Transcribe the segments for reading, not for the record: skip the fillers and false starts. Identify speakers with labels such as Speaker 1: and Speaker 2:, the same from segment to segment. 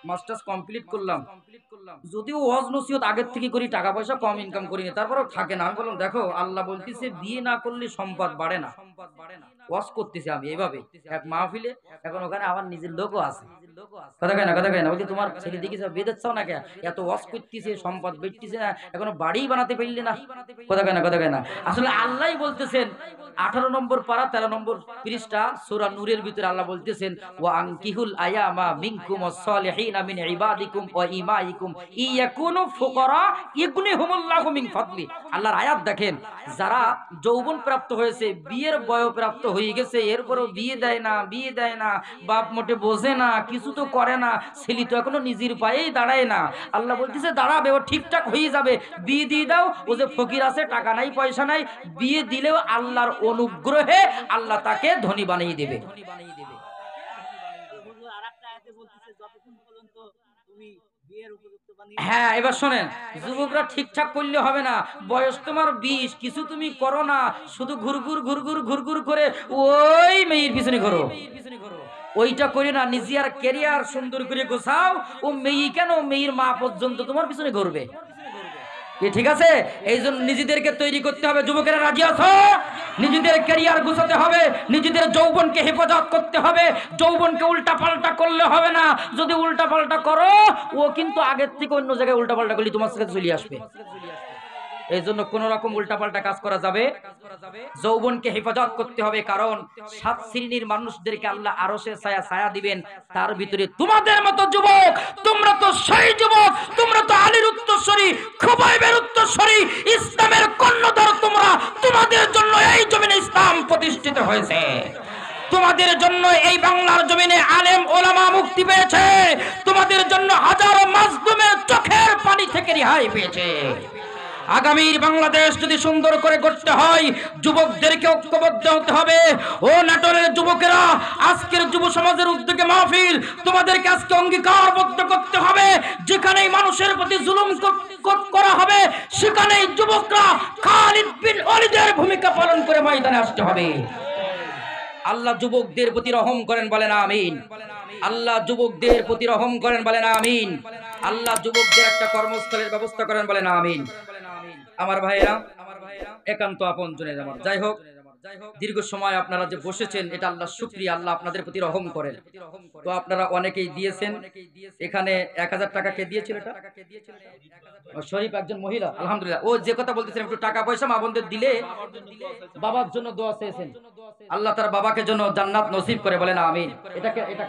Speaker 1: Masters complete করলাম, যদিও ওয়াজ নসিহত আগের থেকে করি, টাকা পয়সা কম ইনকাম করি না, তারপরেও থাকে না। আমি বললাম দেখো আল্লাহ বলতেছে বিয়ে না করলে সম্পদ বাড়ে না। ওয়াজ করতেছি আমি এইভাবে এক মাহফিলে, এখন ওখানে আমার নিজের লোকও আছে। কথা কয় না, কথা কয় না, বলছি তোমার ছেলে দিকে বিয়ে দিচ্ছাও না কে, এত ওয়াজ করতেছে সম্পদ বেড়তেছে না, এখনো বাড়ি বানাতে পারলে না। কথা কয় না, কথা কয় না। আসলে আল্লাহ বলতেছেন 18 নম্বর পারা 13 নম্বর পৃষ্ঠা সূরা নূরের ভিতরে আল্লাহ বলতেছেন ওয়া আনকিহুল আয়ামা মিনকুম ওয়াস-সালিহিনা মিন ইবাদিকুম ওয়া ইমাইকুম ইয়াকুনু ফুকারা ইগনিহুমুল্লাহু মিন ফাদলি। আল্লাহর আয়াত দেখেন, যারা যৌবন প্রাপ্ত হয়েছে, বিয়ের বয়স প্রাপ্ত হয়ে গেছে, এরপরও বিয়ে দেয় না, বিয়ে দেয় না, বাপ মোটে বোঝে না, কিছু তো করে না, ছেলে তো এখনো নিজের পায়েই দাঁড়ায় না। আল্লাহ বলতেছে দাঁড়াবে, ও ঠিকঠাক হয়ে যাবে, বিয়ে দিয়ে দাও। ও যে ফকির আছে, টাকা নাই পয়সা নাই, বিয়ে দিলেও আল্লাহর অনুগ্রহে আল্লাহ তাকে ধনী বানিয়ে দেবে। হ্যাঁ, এবার শোনেন, যুবকরা ঠিকঠাক করলে হবে না। বয়স তোমার 20, কিছু তুমি করো না, শুধু ঘুরঘুর ঘুরঘুর ঘুরঘুর করে ওই মেয়ের পিছনে ঘোরো। ওইটা করে না, নিজে আর ক্যারিয়ার সুন্দর করে গোছাও। ও মেয়ে কেন, মেয়ের মা পর্যন্ত তোমার পিছনে ঘুরবে। ঠিক আছে? এই জন্য নিজেদেরকে তৈরি করতে হবে। যুবকেরা রাজি আছো? নিজেদের ক্যারিয়ার গুছাতে হবে, নিজেদের যৌবনকে হেফাজত করতে হবে। যৌবনকে উল্টা পাল্টা করলে হবে না। যদি উল্টা পাল্টা করো, ও কিন্তু আগের থেকে অন্য জায়গায় উল্টা পাল্টা করলে তোমার সাথে চলে আসবে। এই জন্য কোন রকম উল্টাপাল্টা কাজ করা যাবে। যৌবনকে হেফাজত করতে হবে, কারণ 7 শ্রেণীর মানুষদেরকে আল্লাহ আরশের ছায়া ছায়া দিবেন, তার ভিতরে তোমাদের মতো যুবক। তোমরা তো সেই যুবক, তোমরা তো আলীর উত্তরসূরি, খুবাইবের উত্তরসূরি, ইসলামের কর্ণধার তোমরা। তোমাদের জন্য এই জমিনে ইসলাম প্রতিষ্ঠিত হয়েছে, তোমাদের জন্য এই বাংলার জমিনে আলেম ওলামা মুক্তি পেয়েছে, তোমাদের জন্য হাজারো মাজলুমের চোখের পানি থেকে রেহাই পেয়েছে। আগামীর বাংলাদেশ যদি সুন্দর করে গড়তে হয়, যুবকদেরকে ঐক্যবদ্ধ হতে হবে। ও নাটোরের যুবকেরা, আজকের যুব সমাজের উদ্যোগে মাহফিল, তোমাদেরকে আজকে অঙ্গীকারবদ্ধ করতে হবে। যেখানেই মানুষের প্রতি জুলুম করা হবে, সেখানেই যুবকরা খালিদ বিন ওয়ালিদের ভূমিকা পালন করে ময়দানে আসতে হবে। আল্লাহ যুবকদের প্রতি রহম করেন, বলেন আমিন। আল্লাহ যুবকদের প্রতি রহম করেন, বলেন আমিন। আল্লাহ যুবকদের একটা কর্মস্থলের ব্যবস্থা করেন, বলেন আমিন। আমার ভাইরা, একান্ত আপনজনের আমার, যাই হোক, দীর্ঘ সময় আপনারা যে বসেছেন, এটা আল্লাহর শুকরিয়া, আল্লাহ আপনাদের প্রতি রহম করেন। তো আপনারা অনেকেই দিয়েছেন। এখানে 1000 টাকা কে দিয়েছিল? এটা শরীফ একজন মহিলা, আলহামদুলিল্লাহ। ও যে কথা বলতেছেন, একটু টাকা পয়সা মা বোনদের দিলে, বাবার জন্য দোয়া চেয়েছেন, আল্লাহ তার বাবাকে জন্য জান্নাত নসিব করে, বলেন আমিন। এটাকে এটা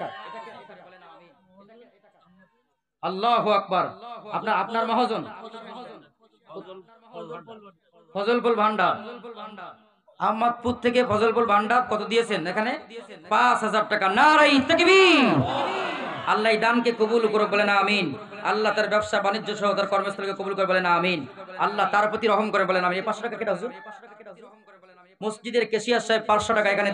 Speaker 1: আল্লাহু আকবার। আপনার মহাজন ফজলপুর ভান্ডার, আহমদপুর থেকে ফজলপুর ভান্ডার কত দিয়েছেন? এখানে 5000 টাকা। নারায়ে তাকবীর। আল্লাহ দানকে কবুল করে, বলেন আমিন। আল্লাহ তার ব্যবসা বাণিজ্য সহ তার কর্মস্থলকে কবুল করে, বলেন আমিন। আল্লাহ তার প্রতি রহম করে, বলেন আমিন। এই 500 টাকা কেটে আসুন। মসজিদের ক্যাশিয়ার সাহেব 500 টাকা এখানে